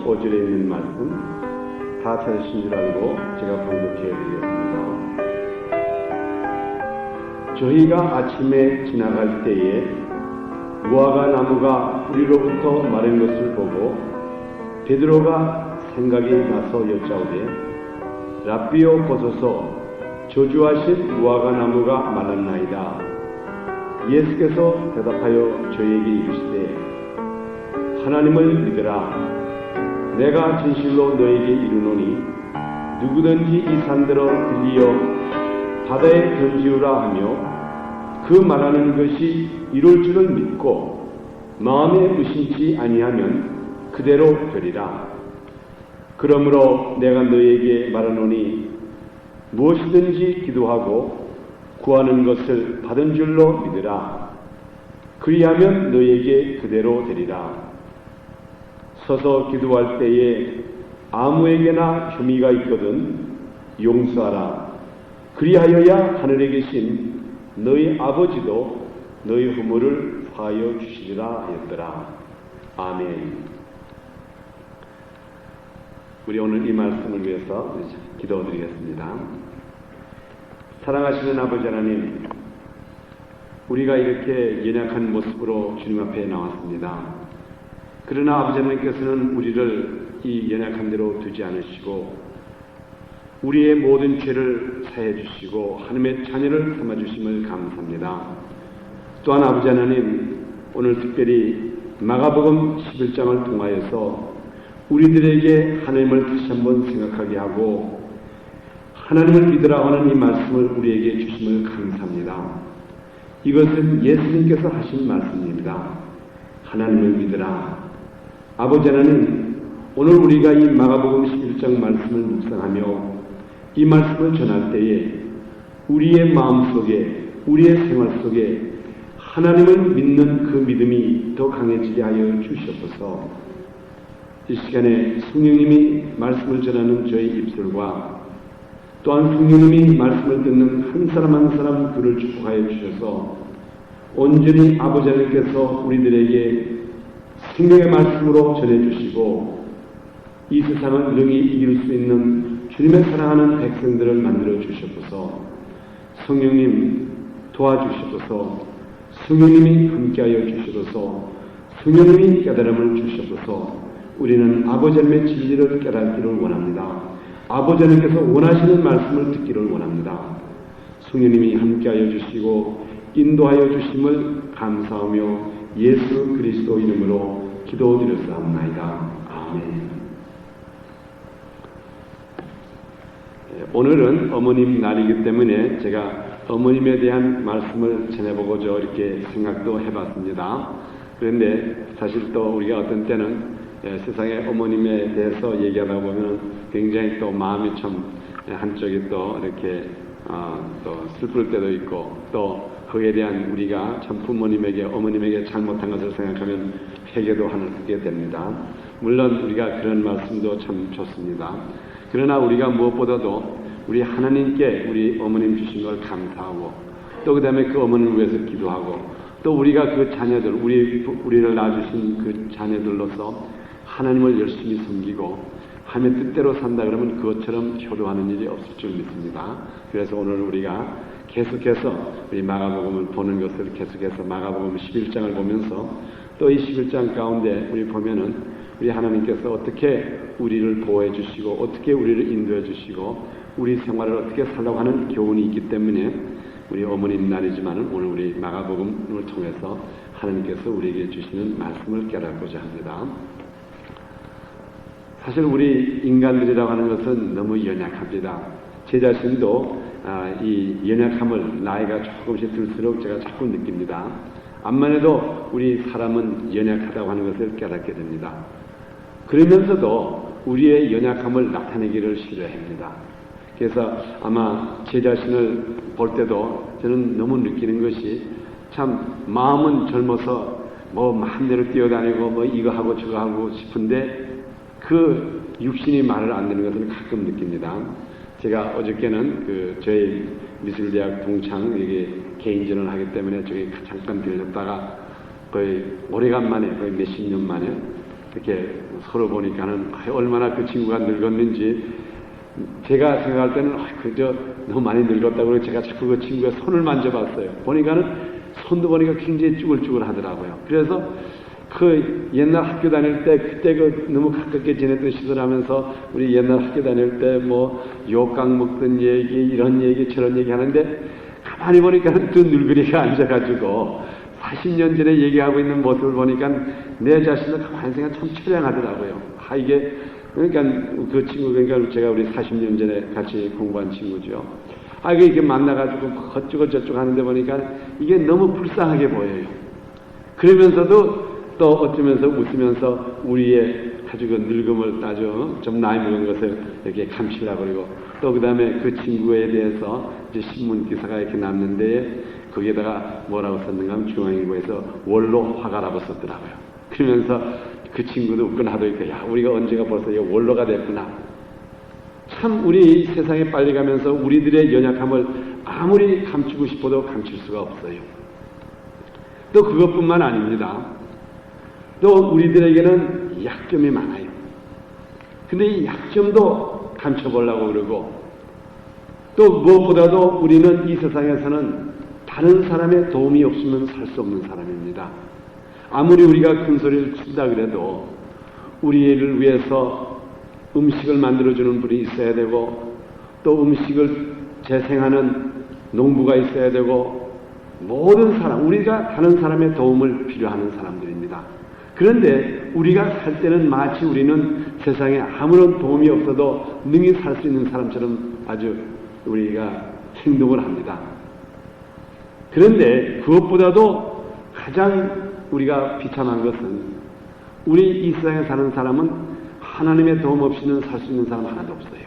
15절에 있는 말씀 다 찾으신 줄 알고 제가 봉독해 드리겠습니다. 저희가 아침에 지나갈 때에 무화과 나무가 뿌리로부터 마른 것을 보고 베드로가 생각이 나서 여짜오되 랍비여 보소서 저주하신 무화과 나무가 말랐나이다. 예수께서 대답하여 저에게 이르시되 하나님을 믿으라. 내가 진실로 너에게 이르노니 누구든지 이 산들어 들리어 바다에 던지우라 하며 그 말하는 것이 이룰 줄을 믿고 마음에 의심치 아니하면 그대로 되리라. 그러므로 내가 너에게 말하노니 무엇이든지 기도하고 구하는 것을 받은 줄로 믿으라. 그리하면 너에게 그대로 되리라. 서서 기도할 때에 아무에게나 혐의가 있거든 용서하라. 그리하여야 하늘에 계신 너희 아버지도 너희 허물을 화하여 주시리라 하였더라. 아멘. 우리 오늘 이 말씀을 위해서 기도드리겠습니다. 사랑하시는 아버지 하나님, 우리가 이렇게 연약한 모습으로 주님 앞에 나왔습니다. 그러나 아버지 하나님께서는 우리를 이 연약한 대로 두지 않으시고 우리의 모든 죄를 사해 주시고 하나님의 자녀를 삼아 주심을 감사합니다. 또한 아버지 하나님, 오늘 특별히 마가복음 11장을 통하여서 우리들에게 하나님을 다시 한번 생각하게 하고 하나님을 믿으라 하는 이 말씀을 우리에게 주심을 감사합니다. 이것은 예수님께서 하신 말씀입니다. 하나님을 믿으라. 아버지 하나님, 오늘 우리가 이 마가복음 11장 말씀을 묵상하며 이 말씀을 전할 때에 우리의 마음속에, 우리의 생활 속에 하나님을 믿는 그 믿음이 더 강해지게 하여 주시옵소서. 이 시간에 성령님이 말씀을 전하는 저의 입술과 또한 성령님이 말씀을 듣는 한 사람 한 사람 그를 축복하여 주셔서 온전히 아버지 하나님께서 우리들에게 생명의 말씀으로 전해주시고 이 세상을 능히 이길 수 있는 주님의 사랑하는 백성들을 만들어 주시옵소서. 성령님 도와주시옵소서. 성령님이 함께하여 주시옵소서. 성령님이 깨달음을 주시옵소서. 우리는 아버지 하나님의 진리를 깨닫기를 원합니다. 아버지 하나님께서 원하시는 말씀을 듣기를 원합니다. 성령님이 함께하여 주시고 인도하여 주심을 감사하며 예수 그리스도 이름으로 기도드렸사옵나이다. 아멘. 오늘은 어머님 날이기 때문에 제가 어머님에 대한 말씀을 전해보고자 이렇게 생각도 해봤습니다. 그런데 사실 또 우리가 어떤 때는 세상의 어머님에 대해서 얘기하다 보면 굉장히 또 마음이 참 한쪽이 또 이렇게 또 슬플 때도 있고 또 그에 대한 우리가 참 부모님에게 어머님에게 잘못한 것을 생각하면 회개도 하게 됩니다. 물론 우리가 그런 말씀도 참 좋습니다. 그러나 우리가 무엇보다도 우리 하나님께 우리 어머님 주신 걸 감사하고 또 그 다음에 그 어머님을 위해서 기도하고 또 우리가 그 자녀들 우리를 낳아주신 그 자녀들로서 하나님을 열심히 섬기고 하나님의 뜻대로 산다 그러면 그것처럼 효도하는 일이 없을 줄 믿습니다. 그래서 오늘 우리가 계속해서 우리 마가복음을 보는 것을 계속해서 마가복음 11장을 보면서 또 이 11장 가운데 우리 보면은 우리 하나님께서 어떻게 우리를 보호해 주시고 어떻게 우리를 인도해 주시고 우리 생활을 어떻게 살라고 하는 교훈이 있기 때문에 우리 어머님 날이지만 오늘 우리 마가복음을 통해서 하나님께서 우리에게 주시는 말씀을 깨닫고자 합니다. 사실 우리 인간들이라고 하는 것은 너무 연약합니다. 제 자신도 이 연약함을 나이가 조금씩 들수록 제가 자꾸 느낍니다. 암만 해도 우리 사람은 연약하다고 하는 것을 깨닫게 됩니다. 그러면서도 우리의 연약함을 나타내기를 싫어합니다. 그래서 아마 제 자신을 볼 때도 저는 너무 느끼는 것이 참 마음은 젊어서 뭐 마음대로 뛰어다니고 뭐 이거 하고 저거 하고 싶은데 그 육신이 말을 안 듣는 것을 가끔 느낍니다. 제가 어저께는 저희 미술대학 동창에게 개인전을 하기 때문에 저기 잠깐 들렸다가 거의 오래간만에 거의 몇십 년 만에 이렇게 서로 보니까는 얼마나 그 친구가 늙었는지 제가 생각할 때는 그저 너무 많이 늙었다고 그래서 제가 자꾸 그 친구의 손을 만져봤어요. 보니까는 손도 보니까 굉장히 쭈글쭈글 하더라고요. 그래서 그 옛날 학교 다닐 때 그때 그 너무 가깝게 지냈던 시절 하면서 우리 옛날 학교 다닐 때 뭐 욕강 먹던 얘기 이런 얘기 저런 얘기 하는데 가만히 보니까는 두 늙은이가 앉아가지고 40년 전에 얘기하고 있는 모습을 보니까 내 자신을 가만히 생각하면 참 처량하더라고요. 이게 그러니까 그 친구 그러니까 제가 우리 40년 전에 같이 공부한 친구죠. 이게 이렇게 만나가지고 어쩌고 저쩌고 하는데 보니까 이게 너무 불쌍하게 보여요. 그러면서도 또 어쩌면서 웃으면서 우리의 아주 그 늙음을 아주 좀 나이 먹은 것을 이렇게 감추려고 그러고 또 그 다음에 그 친구에 대해서 이제 신문 기사가 이렇게 났는데 거기에다가 뭐라고 썼는가 하면 중앙일보에서 원로 화가라고 썼더라고요. 그러면서 그 친구도 웃곤 하더니까 야 우리가 언제가 벌써 이 원로가 됐구나. 참 우리 세상에 빨리 가면서 우리들의 연약함을 아무리 감추고 싶어도 감출 수가 없어요. 또 그것뿐만 아닙니다. 또 우리들에게는 약점이 많아요. 근데 이 약점도 감춰보려고 그러고 또 무엇보다도 우리는 이 세상에서는 다른 사람의 도움이 없으면 살 수 없는 사람입니다. 아무리 우리가 큰 소리를 친다 그래도 우리를 위해서 음식을 만들어주는 분이 있어야 되고 또 음식을 재생하는 농부가 있어야 되고 모든 사람, 우리가 다른 사람의 도움을 필요하는 사람들입니다. 그런데 우리가 살 때는 마치 우리는 세상에 아무런 도움이 없어도 능히 살 수 있는 사람처럼 아주 우리가 행동을 합니다. 그런데 그것보다도 가장 우리가 비참한 것은 우리 이 세상에 사는 사람은 하나님의 도움 없이는 살 수 있는 사람 하나도 없어요.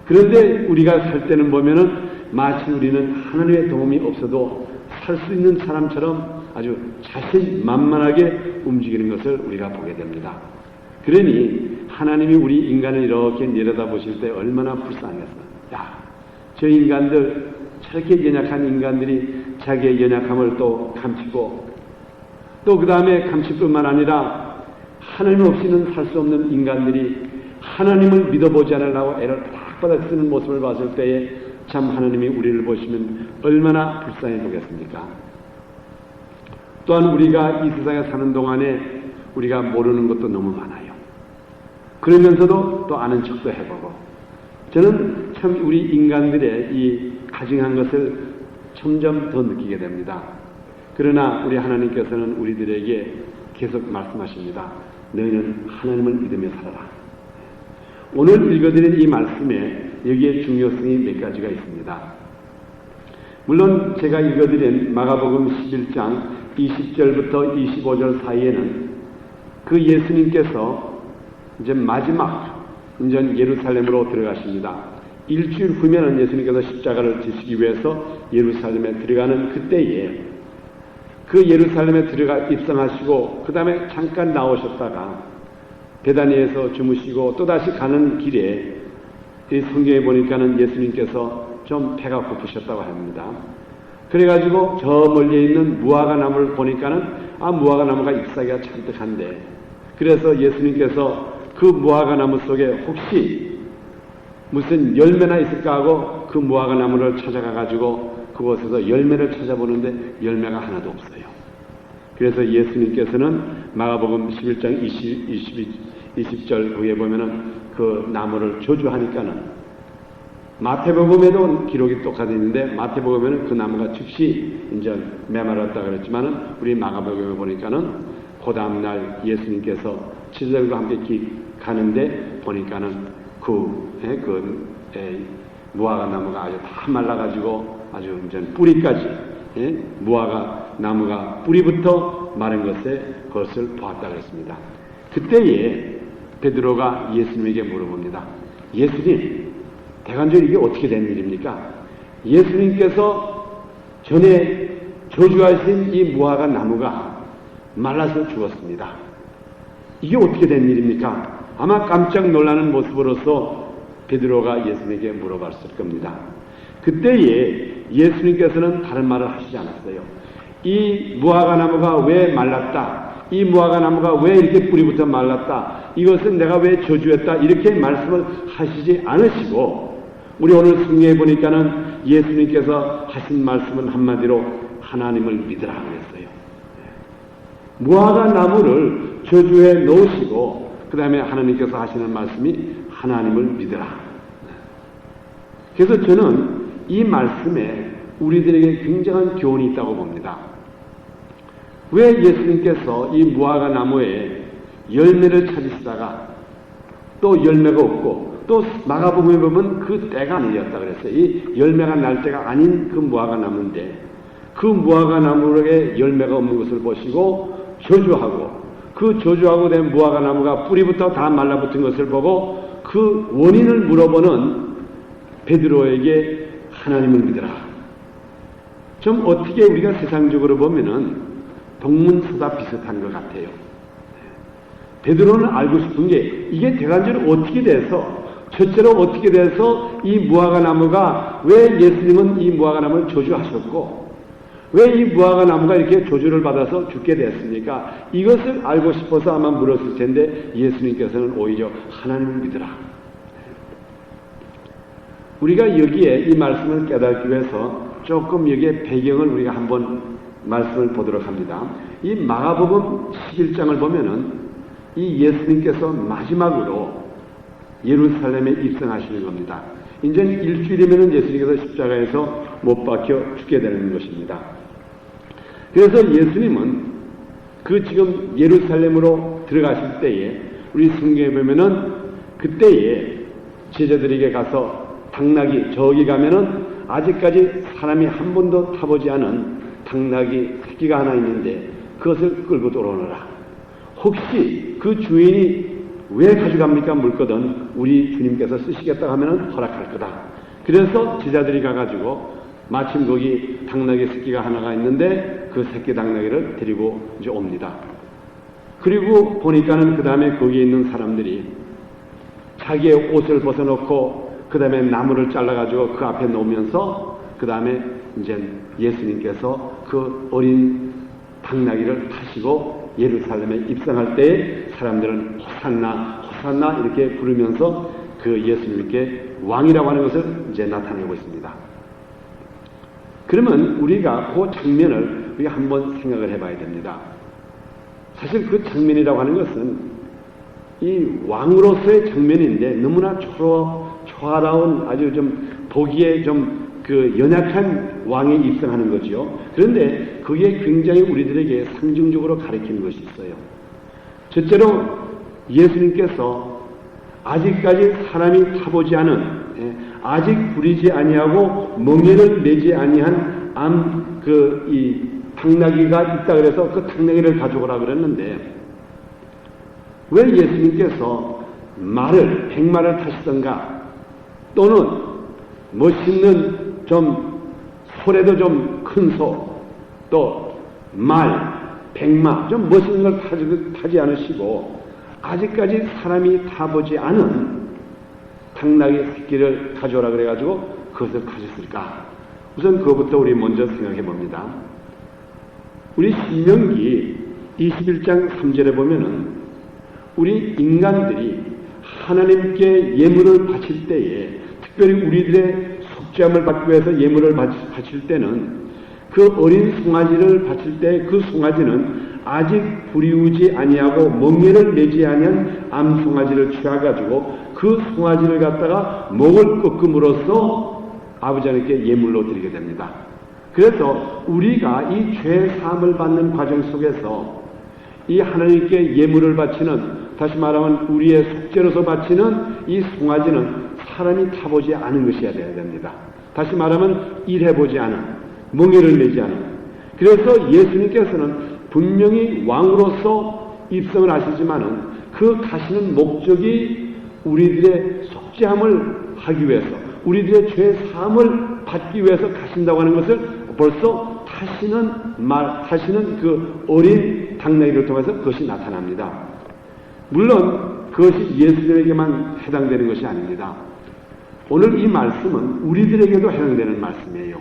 그런데 우리가 살 때는 보면은 마치 우리는 하나님의 도움이 없어도 살 수 있는 사람처럼 아주 자신만만하게 움직이는 것을 우리가 보게 됩니다. 그러니 하나님이 우리 인간을 이렇게 내려다보실 때 얼마나 불쌍했어요. 야, 저 인간들 저렇게 연약한 인간들이 자기의 연약함을 또 감추고 또 그 다음에 감출 뿐만 아니라 하나님 없이는 살 수 없는 인간들이 하나님을 믿어보지 않으려고 애를 바닥바닥 쓰는 모습을 봤을 때에 참 하나님이 우리를 보시면 얼마나 불쌍해 보겠습니까? 또한 우리가 이 세상에 사는 동안에 우리가 모르는 것도 너무 많아요. 그러면서도 또 아는 척도 해보고 저는 참 우리 인간들의 이 가증한 것을 점점 더 느끼게 됩니다. 그러나 우리 하나님께서는 우리들에게 계속 말씀하십니다. 너희는 하나님을 믿으며 살아라. 오늘 읽어드린 이 말씀에 여기에 중요성이 몇 가지가 있습니다. 물론 제가 읽어드린 마가복음 11장 20절부터 25절 사이에는 그 예수님께서 이제 마지막 이제 예루살렘으로 들어가십니다. 일주일 후면은 예수님께서 십자가를 지시기 위해서 예루살렘에 들어가는 그때에 그 예루살렘에 들어가 입성하시고 그 다음에 잠깐 나오셨다가 베다니에서 주무시고 또다시 가는 길에 이 성경에 보니까는 예수님께서 좀 배가 고프셨다고 합니다. 그래가지고 저 멀리에 있는 무화과 나무를 보니까는 무화과 나무가 잎사귀가 잔뜩한데 그래서 예수님께서 그 무화과 나무 속에 혹시 무슨 열매나 있을까 하고 그 무화과 나무를 찾아가가지고 그곳에서 열매를 찾아보는데 열매가 하나도 없어요. 그래서 예수님께서는 마가복음 11장 20절 거기에 보면은 그 나무를 저주하니까는 마태복음에도 기록이 똑같이 있는데 마태복음에는 그 나무가 즉시 이제 메말랐다 그랬지만은 우리 마가복음에 보니까는 그 다음날 예수님께서 제자들과 함께 가는데 보니까는 무화과 나무가 아주 다 말라가지고 아주 이제 뿌리까지 무화과 나무가 뿌리부터 마른 그것을 보았다 그랬습니다. 그때에 베드로가 예수님에게 물어봅니다. 예수님, 대관절 이게 어떻게 된 일입니까? 예수님께서 전에 저주하신 이 무화과 나무가 말라서 죽었습니다. 이게 어떻게 된 일입니까? 아마 깜짝 놀라는 모습으로서 베드로가 예수님에게 물어봤을 겁니다. 그때에 예수님께서는 다른 말을 하시지 않았어요. 이 무화과 나무가 왜 말랐다? 이 무화과 나무가 왜 이렇게 뿌리부터 말랐다, 이것은 내가 왜 저주했다, 이렇게 말씀을 하시지 않으시고, 우리 오늘 승리해 보니까는 예수님께서 하신 말씀은 한마디로 하나님을 믿으라 그랬어요. 무화과 나무를 저주해 놓으시고 그 다음에 하나님께서 하시는 말씀이 하나님을 믿으라. 그래서 저는 이 말씀에 우리들에게 굉장한 교훈이 있다고 봅니다. 왜 예수님께서 이 무화과 나무에 열매를 찾으시다가 또 열매가 없고, 또 마가복음에 보면 그 때가 아니었다 그랬어요. 이 열매가 날 때가 아닌 그 무화과 나무인데, 그 무화과 나무에 열매가 없는 것을 보시고 저주하고, 그 저주하고 된 무화과 나무가 뿌리부터 다 말라붙은 것을 보고 그 원인을 물어보는 베드로에게 하나님을 믿으라. 좀 어떻게 우리가 세상적으로 보면은 동문서답 비슷한 것 같아요. 베드로는 알고 싶은 게 이게 대간적으로 어떻게 돼서, 첫째로 어떻게 돼서 이 무화과 나무가, 왜 예수님은 이 무화과 나무를 저주하셨고 왜 이 무화과 나무가 이렇게 저주를 받아서 죽게 됐습니까? 이것을 알고 싶어서 아마 물었을 텐데 예수님께서는 오히려 하나님을 믿으라. 우리가 여기에 이 말씀을 깨닫기 위해서 조금 여기에 배경을 우리가 한번 말씀을 보도록 합니다. 이 마가복음 11장을 보면은 이 예수님께서 마지막으로 예루살렘에 입성하시는 겁니다. 이제 일주일이면 예수님께서 십자가에서 못 박혀 죽게 되는 것입니다. 그래서 예수님은 그 지금 예루살렘으로 들어가실 때에 우리 성경에 보면은 그때에 제자들에게 가서 당나귀, 저기 가면은 아직까지 사람이 한 번도 타보지 않은 당나귀 새끼가 하나 있는데 그것을 끌고 돌아오너라. 혹시 그 주인이 왜 가져갑니까? 물거든 우리 주님께서 쓰시겠다 하면은 허락할 거다. 그래서 제자들이 가가지고 마침 거기 당나귀 새끼가 하나가 있는데 그 새끼 당나귀를 데리고 이제 옵니다. 그리고 보니까는 그 다음에 거기에 있는 사람들이 자기의 옷을 벗어놓고 그 다음에 나무를 잘라가지고 그 앞에 놓으면서 그 다음에 이제 예수님께서 그 어린 당나귀를 타시고 예루살렘에 입성할 때에 사람들은 호산나 호산나 이렇게 부르면서 그 예수님께 왕이라고 하는 것을 이제 나타내고 있습니다. 그러면 우리가 그 장면을 우리가 한번 생각을 해봐야 됩니다. 사실 그 장면이라고 하는 것은 이 왕으로서의 장면인데 너무나 초라운 아주 좀 보기에 좀 그 연약한 왕에 입성하는 거죠. 그런데 그게 굉장히 우리들에게 상징적으로 가리키는 것이 있어요. 첫째로 예수님께서 아직까지 사람이 타보지 않은, 아직 부리지 아니하고 멍에를 매지 아니한 이 당나귀가 있다 그래서 그 당나귀를 가져오라 그랬는데 왜 예수님께서 백마를 타시던가 또는 멋있는 좀 소래도 좀 큰 소, 또 백마 좀 멋있는 걸 타지 않으시고 아직까지 사람이 타보지 않은 당나귀 새끼를 가져오라 그래가지고 그것을 가졌을까? 우선 그것부터 우리 먼저 생각해 봅니다. 우리 신명기 21장 3절에 보면은 우리 인간들이 하나님께 예물을 바칠 때에 특별히 우리들의 속죄함을 받기 위해서 예물을 바칠 때는 그 어린 송아지를 바칠 때 그 송아지는 아직 부리우지 아니하고 멍에를 매지 아니한 암송아지를 취해가지고 그 송아지를 갖다가 목을 꺾음으로써 아버지 하나님께 예물로 드리게 됩니다. 그래서 우리가 이 죄 사함을 받는 과정 속에서 이 하나님께 예물을 바치는, 다시 말하면 우리의 속죄로서 바치는 이 송아지는 사람이 타보지 않은 것이어야 됩니다. 다시 말하면 일해보지 않은, 멍에를 매지 않은. 그래서 예수님께서는 분명히 왕으로서 입성을 하시지만은 그 가시는 목적이 우리들의 속죄함을 하기 위해서, 우리들의 죄 사함을 받기 위해서 가신다고 하는 것을 벌써 타시는 그 어린 당나귀를 통해서 그것이 나타납니다. 물론 그것이 예수님에게만 해당되는 것이 아닙니다. 오늘 이 말씀은 우리들에게도 해당되는 말씀이에요.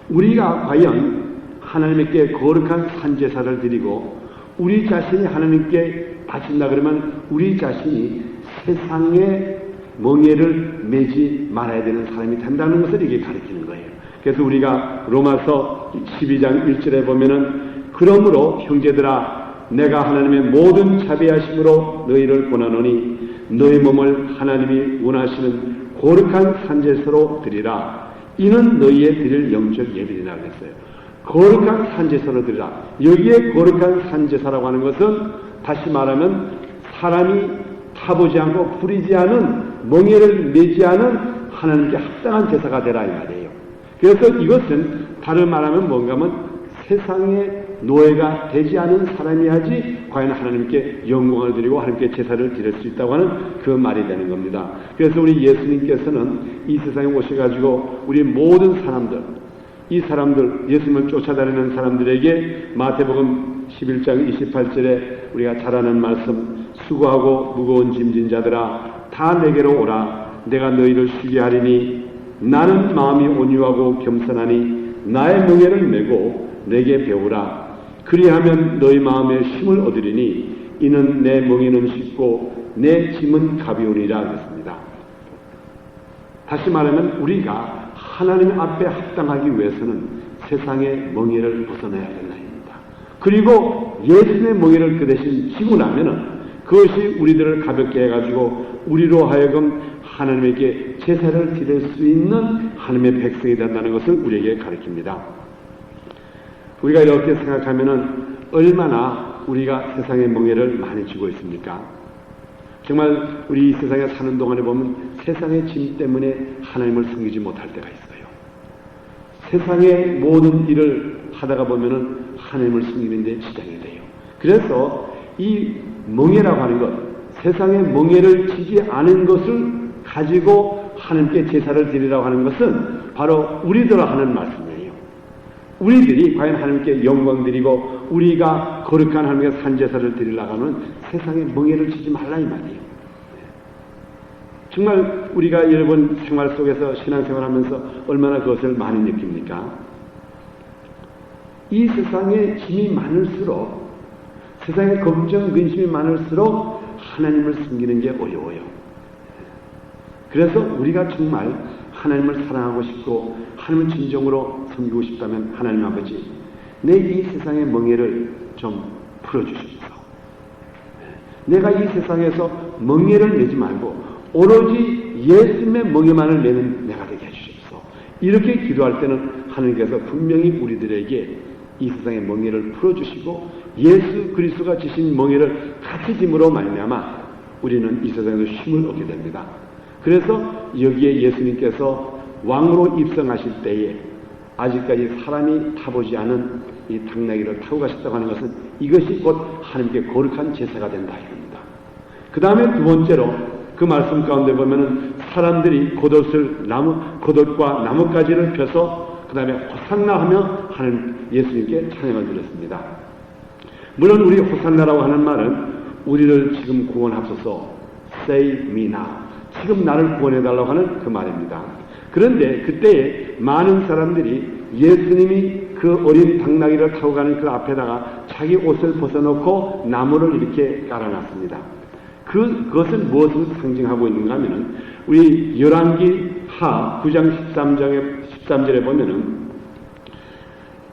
우리가 과연 하나님께 거룩한 산제사를 드리고 우리 자신이 하나님께 바친다 그러면 우리 자신이 세상의 멍에를 매지 말아야 되는 사람이 된다는 것을 이게 가리키는 거예요. 그래서 우리가 로마서 12장 1절에 보면은 그러므로 형제들아 내가 하나님의 모든 자비하심으로 너희를 권하노니 너희 몸을 하나님이 원하시는 거룩한 산제사로 드리라. 이는 너희의 드릴 영적 예비이라 그랬어요. 거룩한 산제사로 드리라. 여기에 거룩한 산제사라고 하는 것은 다시 말하면 사람이 타보지 않고 부리지 않은 멍에를 매지 않은 하나님께 합당한 제사가 되라 이 말이에요. 그래서 이것은 다른 말하면 뭔가 하면 세상의 노예가 되지 않은 사람이야지 과연 하나님께 영광을 드리고 하나님께 제사를 드릴 수 있다고 하는 그 말이 되는 겁니다. 그래서 우리 예수님께서는 이 세상에 오셔가지고 우리 모든 사람들, 이 사람들, 예수님을 쫓아다니는 사람들에게 마태복음 11장 28절에 우리가 잘 아는 말씀, 수고하고 무거운 짐진 자들아 다 내게로 오라. 내가 너희를 쉬게 하리니 나는 마음이 온유하고 겸손하니 나의 멍에를 메고 내게 배우라. 그리하면 너희 마음에 쉼을 얻으리니 이는 내 멍에는 쉽고 내 짐은 가벼우리라 그랬습니다. 다시 말하면 우리가 하나님 앞에 합당하기 위해서는 세상의 멍에를 벗어나야 된다입니다. 그리고 예수님의 멍에를 그 대신 지고 나면은 그것이 우리들을 가볍게 해가지고 우리로 하여금 하나님에게 제사를 드릴 수 있는 하나님의 백성이 된다는 것을 우리에게 가르칩니다. 우리가 이렇게 생각하면은 얼마나 우리가 세상의 멍에를 많이 쥐고 있습니까? 정말 우리 이 세상에 사는 동안에 보면 세상의 짐 때문에 하나님을 섬기지 못할 때가 있어요. 세상의 모든 일을 하다가 보면은 하나님을 섬기는 데 지장이 돼요. 그래서 이 멍에라고 하는 것, 세상의 멍에를 지지 않은 것을 가지고 하나님께 제사를 드리라고 하는 것은 바로 우리들로 하는 말씀이에요. 우리들이 과연 하나님께 영광 드리고 우리가 거룩한 하나님께 산제사를 드리려고 하면 세상의 멍에를 지지 말라 이 말이에요. 정말 우리가 여러분 생활 속에서 신앙생활하면서 얼마나 그것을 많이 느낍니까? 이 세상에 짐이 많을수록 세상에 걱정, 근심이 많을수록 하나님을 섬기는 게 어려워요. 그래서 우리가 정말 하나님을 사랑하고 싶고 하나님을 진정으로 섬기고 싶다면 하나님 아버지, 내 이 세상의 멍에를 좀 풀어주십시오. 내가 이 세상에서 멍에를 내지 말고 오로지 예수님의 멍에만을 내는 내가 되게 해주십시오. 이렇게 기도할 때는 하나님께서 분명히 우리들에게 이 세상의 멍에를 풀어주시고 예수 그리스도가 지신 멍에를 같이 짐으로 말미암아 우리는 이 세상에서 쉼을 얻게 됩니다. 그래서 여기에 예수님께서 왕으로 입성하실 때에 아직까지 사람이 타보지 않은 이 당나귀를 타고 가셨다고 하는 것은 이것이 곧 하나님께 거룩한 제사가 된다 이겁니다. 그 다음에 두 번째로 그 말씀 가운데 보면은 사람들이 겉옷과 나뭇가지를 펴서 그 다음에 호산나 하며 하는 예수님께 찬양을 드렸습니다. 물론 우리 호산나라고 하는 말은 우리를 지금 구원하소서, save me now, 지금 나를 구원해달라고 하는 그 말입니다. 그런데 그때에 많은 사람들이 예수님이 그 어린 당나귀를 타고 가는 그 앞에다가 자기 옷을 벗어놓고 나무를 이렇게 깔아놨습니다. 그것은 무엇을 상징하고 있는가 하면은 우리 열왕기하 9장 13절에 보면은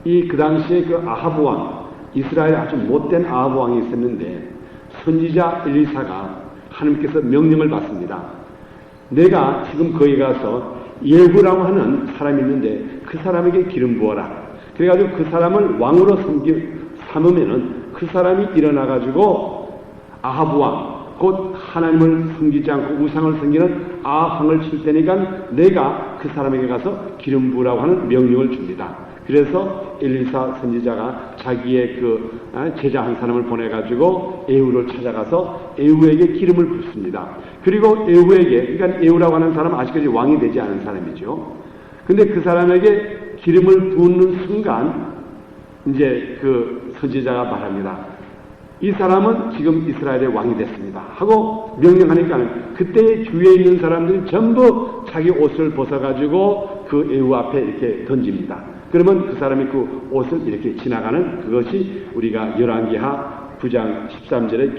그 당시에 그 아하브 왕, 이스라엘에 아주 못된 아하브 왕이 있었는데 선지자 엘리사가 하나님께서 명령을 받습니다. 내가 지금 거기 가서 예후라고 하는 사람이 있는데 그 사람에게 기름 부어라. 그래가지고 그 사람을 왕으로 삼으면은 그 사람이 일어나가지고 아하브 왕, 곧 하나님을 섬기지 않고 우상을 섬기는 아합왕을 칠 테니까 내가 그 사람에게 가서 기름 부으라고 하는 명령을 줍니다. 그래서 엘리사 선지자가 자기의 그 제자 한 사람을 보내가지고 에후를 찾아가서 에후에게 기름을 붓습니다. 그리고 에후에게, 그러니까 에후라고 하는 사람은 아직까지 왕이 되지 않은 사람이죠. 근데 그 사람에게 기름을 붓는 순간 이제 그 선지자가 말합니다. 이 사람은 지금 이스라엘의 왕이 됐습니다 하고 명령하니까 그때의 주위에 있는 사람들이 전부 자기 옷을 벗어가지고 그 에후 앞에 이렇게 던집니다. 그러면 그 사람이 그 옷을 이렇게 지나가는 그것이 우리가 열왕기하 9장 13절에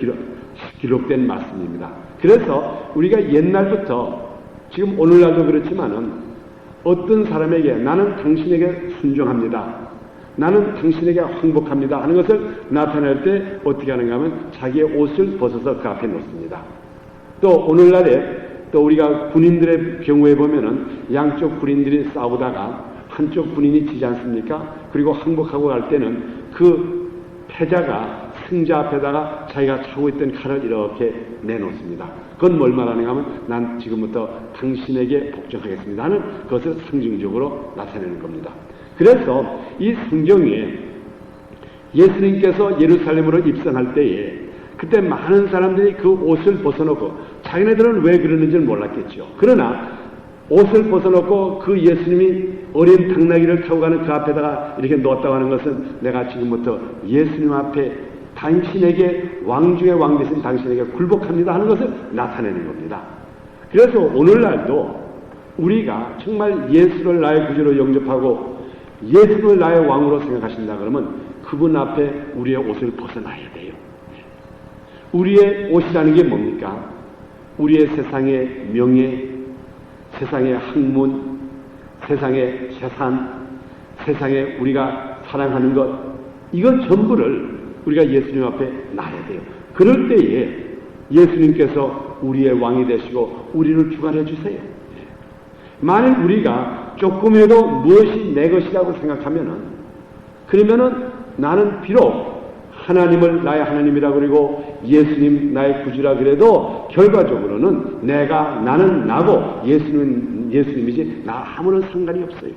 기록된 말씀입니다. 그래서 우리가 옛날부터 지금 오늘날도 그렇지만은 어떤 사람에게 나는 당신에게 순종합니다, 나는 당신에게 항복합니다 하는 것을 나타낼 때 어떻게 하는가 하면 자기의 옷을 벗어서 그 앞에 놓습니다. 또 오늘날에 또 우리가 군인들의 경우에 보면은 양쪽 군인들이 싸우다가 한쪽 군인이 지지 않습니까? 그리고 항복하고 갈 때는 그 패자가 승자 앞에다가 자기가 차고 있던 칼을 이렇게 내놓습니다. 그건 뭘 말하는가 하면 난 지금부터 당신에게 복종하겠습니다 하는 그것을 상징적으로 나타내는 겁니다. 그래서 이 성경에 예수님께서 예루살렘으로 입성할 때에 그때 많은 사람들이 그 옷을 벗어놓고 자기네들은 왜 그러는지는 몰랐겠죠. 그러나 옷을 벗어놓고 그 예수님이 어린 당나귀를 타고 가는 그 앞에다가 이렇게 놓았다고 하는 것은 내가 지금부터 예수님 앞에 당신에게 왕 중의 왕 되신 당신에게 굴복합니다 하는 것을 나타내는 겁니다. 그래서 오늘날도 우리가 정말 예수를 나의 구주로 영접하고 예수를 나의 왕으로 생각하신다 그러면 그분 앞에 우리의 옷을 벗어나야 돼요. 우리의 옷이라는 게 뭡니까? 우리의 세상의 명예, 세상의 학문, 세상의 재산, 세상에 우리가 사랑하는 것, 이건 전부를 우리가 예수님 앞에 놔야 돼요. 그럴 때에 예수님께서 우리의 왕이 되시고 우리를 주관해 주세요. 만일 우리가 조금이라도 무엇이 내 것이라고 생각하면은, 그러면은 나는 비록 하나님을 나의 하나님이라 그러고 예수님 나의 구주라 그래도 결과적으로는 나는 나고 예수님이지 나 아무런 상관이 없어요.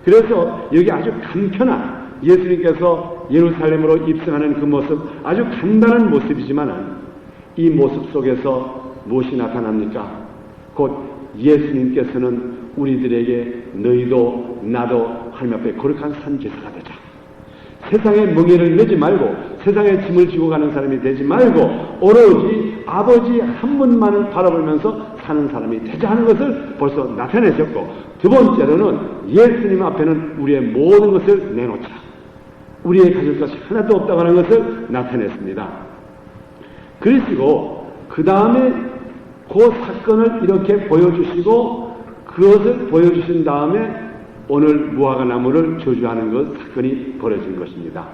그래서 여기 아주 간편한 예수님께서 예루살렘으로 입성하는 그 모습, 아주 간단한 모습이지만은 이 모습 속에서 무엇이 나타납니까? 곧 예수님께서는 우리들에게 너희도 나도 하나님 앞에 거룩한 산제사가 되자. 세상에 멍에를 내지 말고 세상에 짐을 지고 가는 사람이 되지 말고 오로지 아버지 한 분만을 바라보면서 사는 사람이 되자 하는 것을 벌써 나타내셨고, 두 번째로는 예수님 앞에는 우리의 모든 것을 내놓자. 우리의 가질 것이 하나도 없다고 하는 것을 나타냈습니다. 그러시고 그 다음에 그 사건을 이렇게 보여주시고 그것을 보여주신 다음에 오늘 무화과나무를 저주하는 것 사건이 벌어진 것입니다.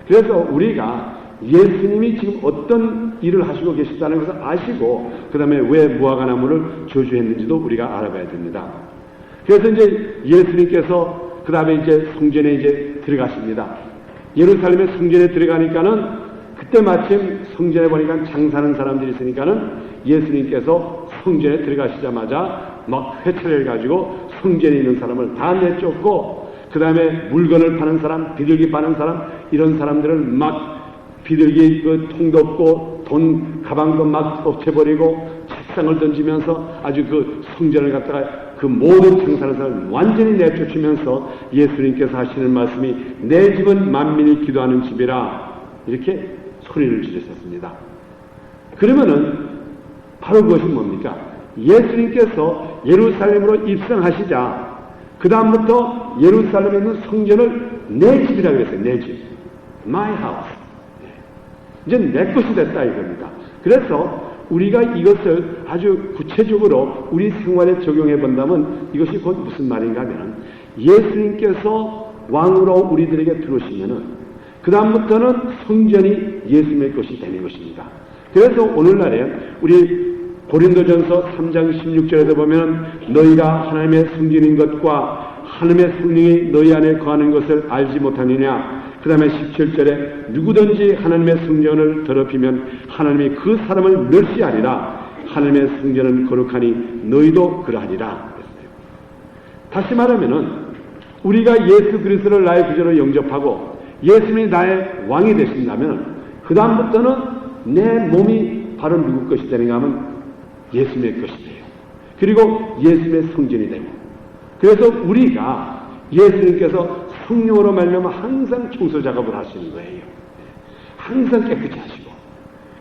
그래서 우리가 예수님이 지금 어떤 일을 하시고 계시다는 것을 아시고 그 다음에 왜 무화과나무를 저주했는지도 우리가 알아봐야 됩니다. 그래서 이제 예수님께서 그 다음에 이제 성전에 이제 들어가십니다. 예루살렘의 성전에 들어가니까는 그때 마침 성전에 보니까 장사하는 사람들이 있으니까는 예수님께서 성전에 들어가시자마자 막 회차를 가지고 성전에 있는 사람을 다 내쫓고 그 다음에 물건을 파는 사람, 비둘기 파는 사람, 이런 사람들을 막 비둘기 그 통도 없고 돈 가방도 막 엎쳐버리고 책상을 던지면서 아주 그 성전을 갖다가 그 모든 장사하는 사람을 완전히 내쫓으면서 예수님께서 하시는 말씀이 내 집은 만민이 기도하는 집이라 이렇게 소리를 지르셨습니다. 그러면은 바로 그것이 뭡니까? 예수님께서 예루살렘으로 입성하시자 그 다음부터 예루살렘에 있는 성전을 내 집이라 그랬어요. 내 집. My house. 이제 내 것이 됐다 이겁니다. 그래서 우리가 이것을 아주 구체적으로 우리 생활에 적용해 본다면 이것이 곧 무슨 말인가 하면 예수님께서 왕으로 우리들에게 들어오시면은 그 다음부터는 성전이 예수님의 것이 되는 것입니다. 그래서 오늘날에 우리 고린도전서 3장 16절에도 보면 너희가 하나님의 성전인 것과 하나님의 성령이 너희 안에 거하는 것을 알지 못하느냐. 그 다음에 17절에 누구든지 하나님의 성전을 더럽히면 하나님이 그 사람을 멸시하리라. 하나님의 성전은 거룩하니 너희도 그러하리라. 다시 말하면은 우리가 예수 그리스도를 나의 구주로 영접하고 예수님이 나의 왕이 되신다면 그 다음부터는 내 몸이 바로 누구 것이 되는가 하면 예수님의 것이 돼요. 그리고 예수님의 성전이 되고, 그래서 우리가 예수님께서 성령으로 말미암아 항상 청소 작업을 하시는 거예요. 항상 깨끗이 하시고.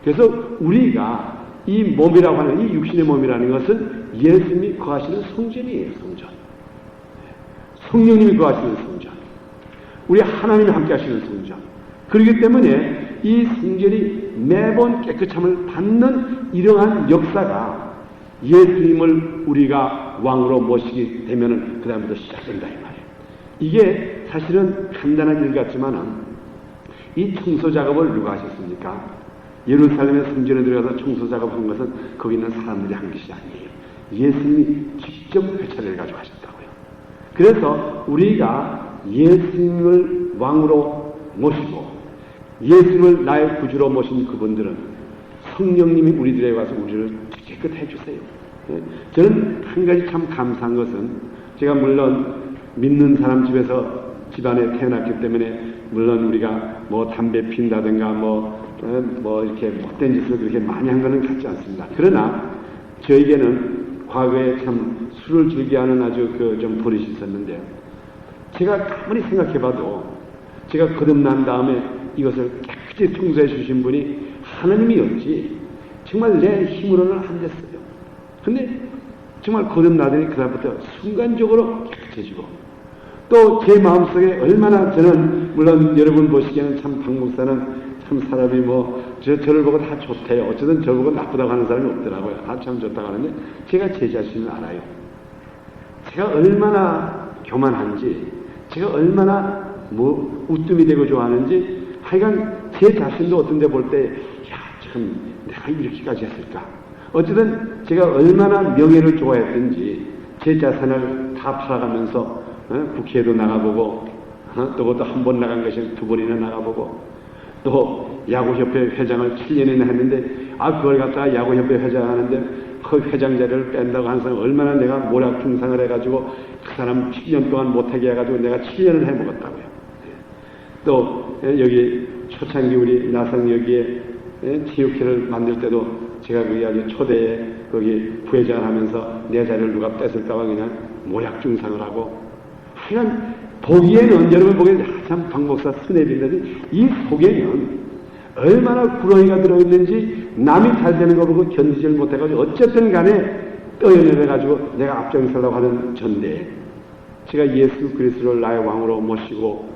그래서 우리가 이 몸이라고 하는 이 육신의 몸이라는 것은 예수님이 거하시는 성전이에요. 성전. 성령님이 거하시는 성전. 우리 하나님이 함께 하시는 성전. 그렇기 때문에 이 성전이 매번 깨끗함을 받는 이러한 역사가 예수님을 우리가 왕으로 모시게 되면은 그 다음부터 시작된다 이 말이에요. 이게 사실은 간단한 일 같지만은 이 청소 작업을 누가 하셨습니까? 예루살렘의 성전에 들어가서 청소 작업한 것은 거기 있는 사람들이 한 것이 아니에요. 예수님이 직접 회차를 가지고 하셨다고요. 그래서 우리가 예수님을 왕으로 모시고 예수님을 나의 구주로 모신 그분들은 성령님이 우리들에게 와서 우리를 깨끗해 주세요. 저는 한 가지 참 감사한 것은 제가 물론 믿는 사람 집에서 집안에 태어났기 때문에 물론 우리가 뭐 담배 핀다든가 뭐 이렇게 못된 짓을 그렇게 많이 한 것은 같지 않습니다. 그러나 저에게는 과거에 참 술을 즐겨하는 아주 좀 버릇이 있었는데 제가 가만히 생각해봐도 제가 거듭난 다음에 이것을 깨끗이 청소해 주신 분이 하나님이었지 정말 내 힘으로는 안 됐어요. 근데 정말 거듭나더니 그다음부터 순간적으로 깨끗해지고 또 제 마음속에 얼마나 저는 물론 여러분 보시기에는 참 박 목사는 참 사람이 저를 보고 다 좋대요. 어쨌든 저를 보고 나쁘다고 하는 사람이 없더라고요. 참 좋다고 하는데 제가 제 자신을 알아요. 제가 얼마나 교만한지 제가 얼마나 우뜸이 되고 좋아하는지 하여간 제 자신도 어떤 데 볼 때 참 내가 이렇게까지 했을까. 어쨌든 제가 얼마나 명예를 좋아했든지 제 자산을 다 팔아가면서 국회에도 나가보고 또 그것도 한 번 나간 것이 두 번이나 나가보고 또 야구협회 회장을 7년이나 했는데 그걸 갖다가 야구협회 회장 하는데 그 회장 자리를 뺀다고 하는 사람 얼마나 내가 모략중상을 해가지고 그 사람 7년 동안 못하게 해가지고 내가 7년을 해먹었다고요. 또 여기 초창기 우리 나성 여기에 체육회를 만들 때도 제가 거기 아주 초대에 거기 부회장을 하면서 내 자리를 누가 뺏을까봐 그냥 모략중상을 하고 하여간 보기에는 여러분 보기에는 참 박 목사 순회 빌더니 이 속에는 얼마나 구렁이가 들어있는지 남이 잘 되는 거 보고 견디질 못해가지고 어쨌든 간에 떠연해가지고 내가 앞장서려고 하는 전데 제가 예수 그리스도를 나의 왕으로 모시고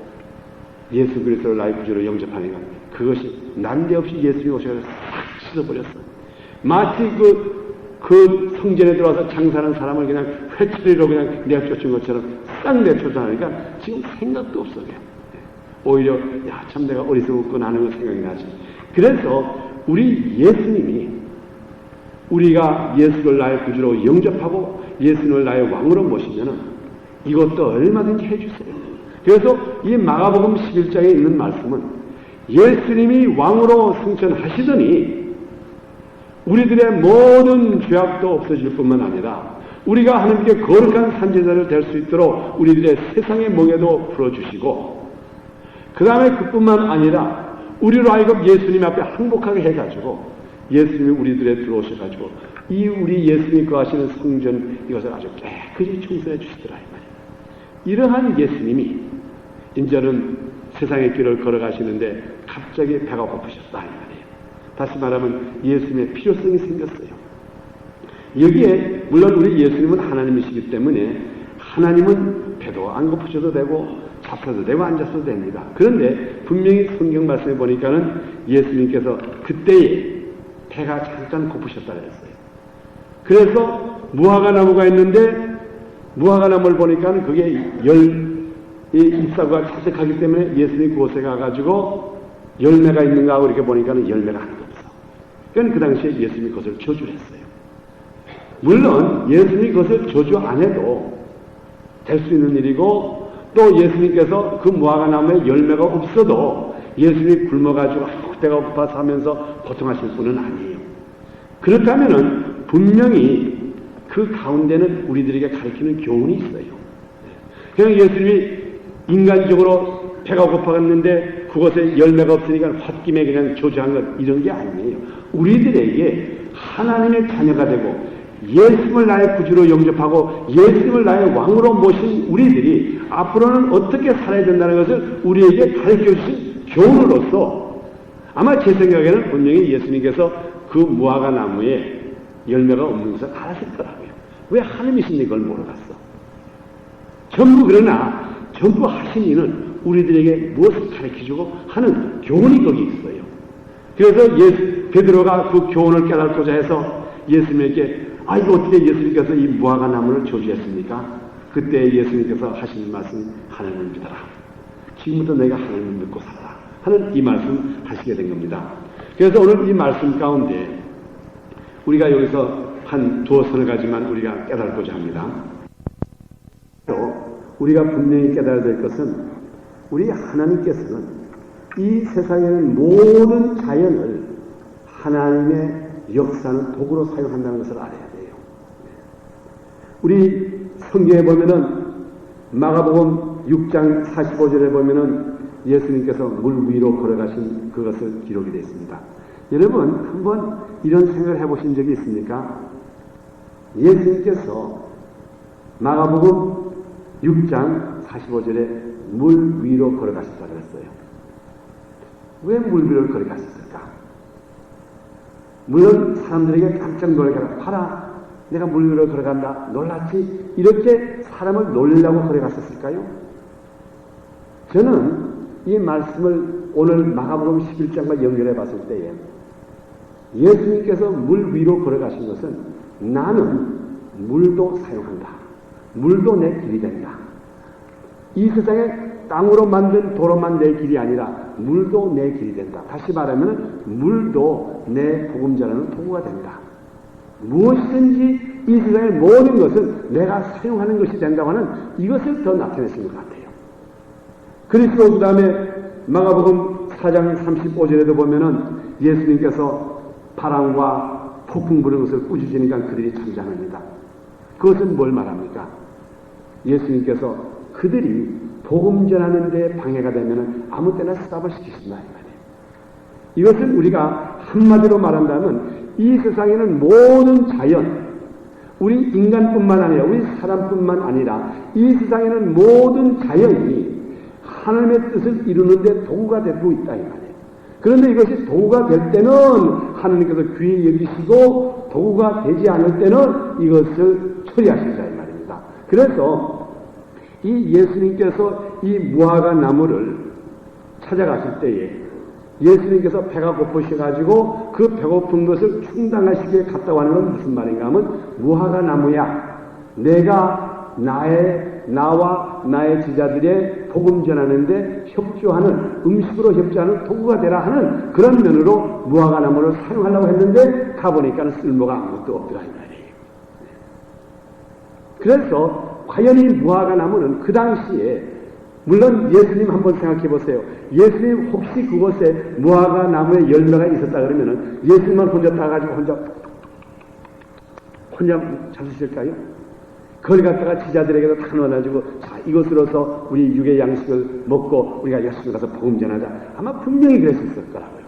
예수 그리스도를 나의 구주로 영접하니까 그것이 난데없이 예수님이 오셔서 싹 씻어버렸어요. 마치 그 성전에 들어와서 장사하는 사람을 그냥 회초리로 그냥 내쫓은 것처럼 싹 내쫓아내니까 지금 생각도 없어. 오히려 참 내가 어리석었구나 하는 생각이 나지. 그래서 우리 예수님이 우리가 예수를 나의 구주로 영접하고 예수를 나의 왕으로 모시면은 이것도 얼마든지 해주세요. 그래서 이 마가복음 11장에 있는 말씀은 예수님이 왕으로 승천하시더니 우리들의 모든 죄악도 없어질 뿐만 아니라 우리가 하나님께 거룩한 산제자를 될 수 있도록 우리들의 세상의 멍에도 풀어주시고 그 다음에 그뿐만 아니라 우리로 하여금 예수님 앞에 항복하게 해가지고 예수님이 우리들에 들어오셔가지고 이 우리 예수님이 거하시는 성전 이것을 아주 깨끗이 청소해 주시더라 이 말이에요. 이러한 예수님이 이제는 세상의 길을 걸어가시는데 갑자기 배가 고프셨다 이 말이에요. 다시 말하면 예수님의 필요성이 생겼어요. 여기에 물론 우리 예수님은 하나님이시기 때문에 하나님은 배도 안 고프셔도 되고 잡혀도 되고 앉아서도 됩니다. 그런데 분명히 성경 말씀에 보니까는 예수님께서 그때에 배가 잠깐 고프셨다 그랬어요. 그래서 무화과나무가 있는데 무화과나무를 보니까 그게 잎사귀가 차색하기 때문에 예수님이 그곳에 가가지고 열매가 있는가 하고 이렇게 보니까는 열매가 하나도 없어. 그러니까 그 당시에 예수님이 그것을 저주를 했어요. 물론 예수님이 그것을 저주 안 해도 될 수 있는 일이고 또 예수님께서 그 무화과나무에 열매가 없어도 예수님이 굶어가지고 배가 고파서 하면서 고통하실 분은 아니에요. 그렇다면은 분명히 그 가운데는 우리들에게 가르치는 교훈이 있어요. 그냥 예수님이 인간적으로 배가 고파갔는데 그곳에 열매가 없으니까 홧김에 그냥 저주한 것 이런 게 아니에요. 우리들에게 하나님의 자녀가 되고 예수님을 나의 구주로 영접하고 예수님을 나의 왕으로 모신 우리들이 앞으로는 어떻게 살아야 된다는 것을 우리에게 가르쳐 주신 교훈으로서 아마 제 생각에는 분명히 예수님께서 그 무화과 나무에 열매가 없는 것을 알았을 거라고요. 왜 하나님이신지 그걸 모르겠어. 전부 그러나 전부 하신 이는 우리들에게 무엇을 가르쳐주고 하는 교훈이 거기 있어요. 그래서 베드로가 그 교훈을 깨닫고자 해서 예수님에게 이거 어떻게 예수님께서 이 무화과 나무를 저주했습니까? 그때 예수님께서 하신 말씀, 하나님을 믿어라. 지금부터 내가 하나님을 믿고 살아라 하는 이 말씀 하시게 된 겁니다. 그래서 오늘 이 말씀 가운데 우리가 여기서 한 두어 가지만 우리가 깨달고자 합니다. 우리가 분명히 깨달아야 될 것은 우리 하나님께서는 이 세상에는 모든 자연을 하나님의 역사는 도구로 사용한다는 것을 알아야 돼요. 우리 성경에 보면은 마가복음 6장 45절에 보면은 예수님께서 물 위로 걸어가신 그것을 기록이 되어 있습니다. 여러분 한번 이런 생각을 해보신 적이 있습니까? 예수님께서 마가복음 6장 45절에 물 위로 걸어가셨다고 했어요. 왜 물 위로 걸어가셨을까? 물론 사람들에게 깜짝 놀라게 봐라 내가 물 위로 걸어간다 놀랐지 이렇게 사람을 놀리려고 걸어갔었을까요? 저는 이 말씀을 오늘 마가복음 11장과 연결해 봤을 때에 예수님께서 물 위로 걸어가신 것은 나는 물도 사용한다. 물도 내 길이 된다. 이 세상에 땅으로 만든 도로만 내 길이 아니라 물도 내 길이 된다. 다시 말하면 물도 내 복음 전하는 도구가 된다. 무엇이든지 이 세상의 모든 것은 내가 사용하는 것이 된다고 하는 이것을 더 나타내신 것 같아요. 그리스도 그 다음에 마가복음 4장 35절에도 보면은 예수님께서 바람과 폭풍 부는 것을 꾸짖으니까 그들이 잠잠합니다. 그것은 뭘 말합니까? 예수님께서 그들이 복음 전하는 데 방해가 되면 아무 때나 스탑을 시키신다 이 말이에요. 이것은 우리가 한마디로 말한다면 이 세상에는 모든 자연, 우리 인간뿐만 아니라 우리 사람뿐만 아니라 이 세상에는 모든 자연이 하나님의 뜻을 이루는데 도구가 되고 있다 이 말이에요. 그런데 이것이 도구가 될 때는 하나님께서 귀히 여기시고 도구가 되지 않을 때는 이것을 처리하신다 이 말입니다. 그래서 이 예수님께서 이 무화과 나무를 찾아갔을 때에 예수님께서 배가 고프셔가지고 그 배고픈 것을 충당하시기에 갔다고 하는 건 무슨 말인가 하면 무화과 나무야 내가 나와 나의 제자들의 복음 전하는데 협조하는 음식으로 협조하는 도구가 되라 하는 그런 면으로 무화과 나무를 사용하려고 했는데 가보니까 쓸모가 아무것도 없더라 이 말이에요. 그래서 과연 이 무화과 나무는 그 당시에 물론 예수님 한번 생각해 보세요. 예수님 혹시 그곳에 무화과 나무에 열매가 있었다 그러면은 예수님만 혼자 따가지고 혼자 잡수실까요? 거기 갔다가 지자들에게도 다 넣어가지고 자 이것으로서 우리 육의 양식을 먹고 우리가 열심히 가서 복음 전하자 아마 분명히 그랬을 거라고요.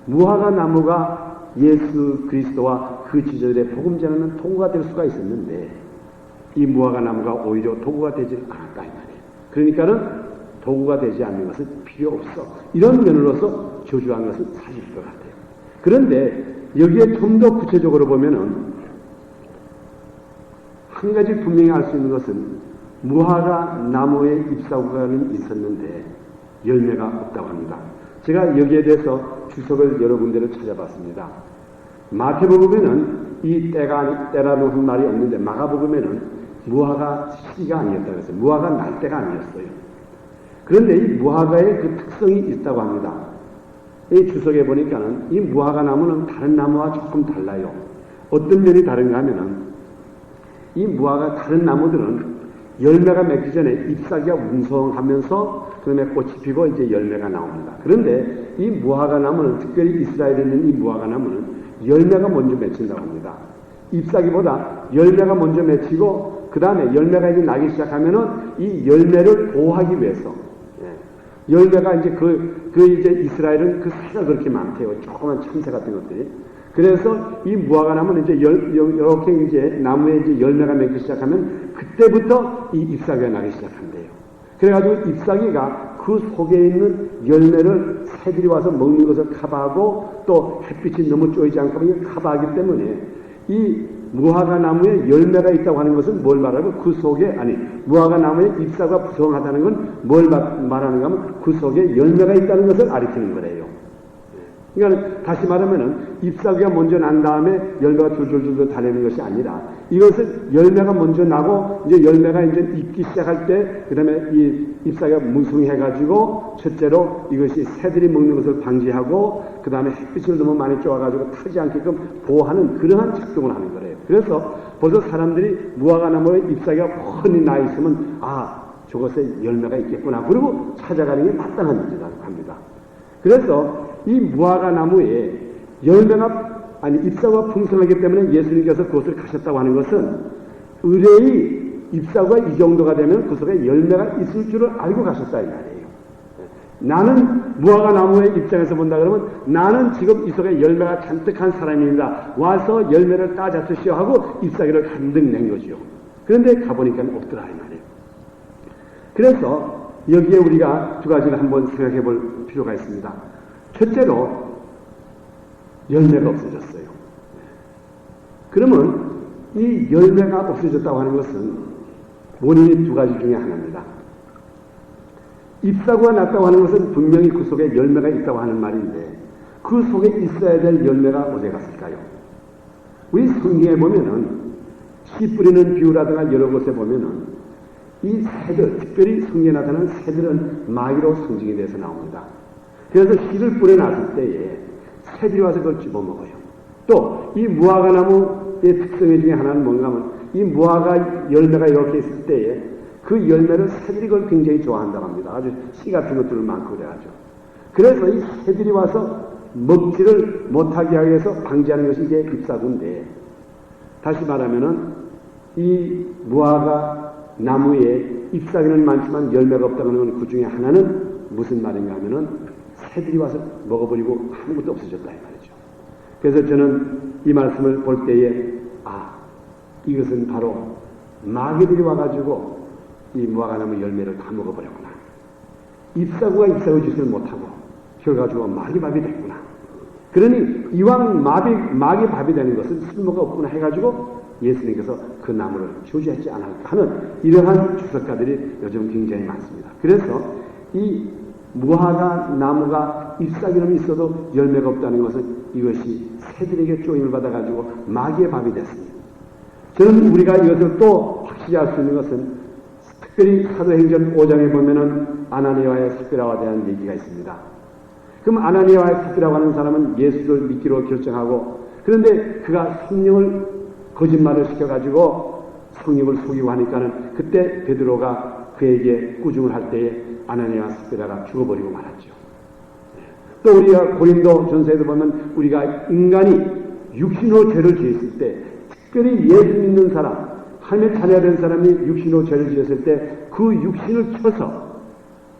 무화과 나무가 예수 그리스도와 그 지자들의 복음 전하는 도구가 될 수가 있었는데 이 무화과 나무가 오히려 도구가 되지 않았다 이 말이에요. 그러니까는 도구가 되지 않는 것은 필요 없어. 이런 면으로서 저주한 것은 사실일 것 같아요. 그런데 여기에 좀 더 구체적으로 보면은 한 가지 분명히 알 수 있는 것은 무화과 나무에 잎사귀는 있었는데 열매가 없다고 합니다. 제가 여기에 대해서 주석을 여러 군데를 찾아봤습니다. 마태복음에는 이 때라는 한 말이 없는데 마가복음에는 무화과 씨가 아니었다고 했어요. 무화과 날 때가 아니었어요. 그런데 이 무화과의 그 특성이 있다고 합니다. 이 주석에 보니까는 이 무화과 나무는 다른 나무와 조금 달라요. 어떤 면이 다른가 하면은 이 무화과 다른 나무들은 열매가 맺기 전에 잎사귀가 웅성하면서 그다음에 꽃이 피고 이제 열매가 나옵니다. 그런데 이 무화과 나무는 특별히 이스라엘에 있는 이 무화과 나무는 열매가 먼저 맺힌다고 합니다. 잎사귀보다 열매가 먼저 맺히고 그 다음에 열매가 이제 나기 시작하면은 이 열매를 보호하기 위해서 열매가 이제 이제 이스라엘은 그 새가 그렇게 많대요. 조그만 참새 같은 것들이. 그래서 이 무화과 나무는 이제 이렇게 이제 나무에 이제 열매가 맺기 시작하면 그때부터 이 잎사귀가 나기 시작한대요. 그래가지고 잎사귀가 그 속에 있는 열매를 새들이 와서 먹는 것을 커버하고 또 햇빛이 너무 쪼이지 않고 커버하기 때문에 이 무화과 나무에 열매가 있다고 하는 것은 뭘 말하고 그 속에 무화과 나무의 잎사가 부성하다는 건 뭘 말하는가 하면 그 속에 열매가 있다는 것을 가리키는 거래요. 그러니까 다시 말하면은 잎사귀가 먼저 난 다음에 열매가 줄줄줄 달리는 것이 아니라 이것은 열매가 먼저 나고 이제 열매가 이제 익기 시작할 때 그다음에 이 잎사귀가 무성해가지고 첫째로 이것이 새들이 먹는 것을 방지하고 그다음에 햇빛을 너무 많이 쬐어가지고 타지 않게끔 보호하는 그러한 작동을 하는 거래요. 그래서 벌써 사람들이 무화과 나무에 잎사귀가 훤히 나 있으면 저것에 열매가 있겠구나 그리고 찾아가는 게 마땅한 일이라고 합니다. 그래서 이 무화과 나무에 열매가 잎사귀가 풍성하기 때문에 예수님께서 그것을 가셨다고 하는 것은 의뢰의 잎사귀가 이 정도가 되면 그 속에 열매가 있을 줄을 알고 가셨다 이 말이에요. 나는 무화과 나무의 입장에서 본다 그러면 나는 지금 이 속에 열매가 잔뜩한 사람입니다. 와서 열매를 따잡으시오 하고 잎사귀를 한득 낸 거죠. 그런데 가보니까 없더라 이 말이에요. 그래서 여기에 우리가 두 가지를 한번 생각해 볼 필요가 있습니다. 첫째로 열매가 없어졌어요. 그러면 이 열매가 없어졌다고 하는 것은 원인이 두 가지 중에 하나입니다. 잎사귀가 났다고 하는 것은 분명히 그 속에 열매가 있다고 하는 말인데 그 속에 있어야 될 열매가 어디 갔을까요? 우리 성경에 보면은 씨 뿌리는 비유라든가 여러 곳에 보면은 이 새들, 특별히 성경에 나타나는 새들은 마귀로 상징이 돼서 나옵니다. 그래서 씨를 뿌려놨을 때에 새들이 와서 그걸 집어먹어요. 또 이 무화과 나무의 특성 중에 하나는 뭔가 하면 이 무화과 열매가 이렇게 있을 때에 그 열매를 새들이 그걸 굉장히 좋아한다고 합니다. 아주 씨 같은 것들을 많고 그래가지고. 그래서 이 새들이 와서 먹지를 못하게 하기 위해서 방지하는 것이 이제 잎사귀인데 다시 말하면은 이 무화과 나무에 잎사귀는 많지만 열매가 없다는 건 그 중에 하나는 무슨 말인가 하면은 새들이 와서 먹어버리고 아무것도 없어졌다 이 말이죠. 그래서 저는 이 말씀을 볼 때에 이것은 바로 마귀들이 와가지고 이 무화과나무 열매를 다 먹어버렸구나. 잎사귀가 잎사귀 짓을 못하고 결과적으로 마귀 밥이 됐구나. 그러니 이왕 마귀 밥이 되는 것은 쓸모가 없구나 해가지고 예수님께서 그 나무를 저주하지 않을까 하는 이러한 주석가들이 요즘 굉장히 많습니다. 그래서 이 무화과 나무가 잎사귀는 있어도 열매가 없다는 것은 이것이 새들에게 쪼임을 받아가지고 마귀의 밥이 됐습니다. 저는 우리가 이것을 또 확실히 알 수 있는 것은 특별히 사도행전 5장에 보면은 아나니아와의 삽비라와 대한 얘기가 있습니다. 그럼 아나니아와의 삽비라고 하는 사람은 예수를 믿기로 결정하고 그런데 그가 성령을 거짓말을 시켜가지고 성령을 속이고 하니까는 그때 베드로가 그에게 꾸중을 할 때에 아나니아와 삽비라가 죽어버리고 말았죠. 또 우리가 고린도 전서에도 보면 우리가 인간이 육신으로 죄를 지었을 때 특별히 예수 믿는 사람, 하나님의 자녀된 사람이 육신으로 죄를 지었을 때 그 육신을 쳐서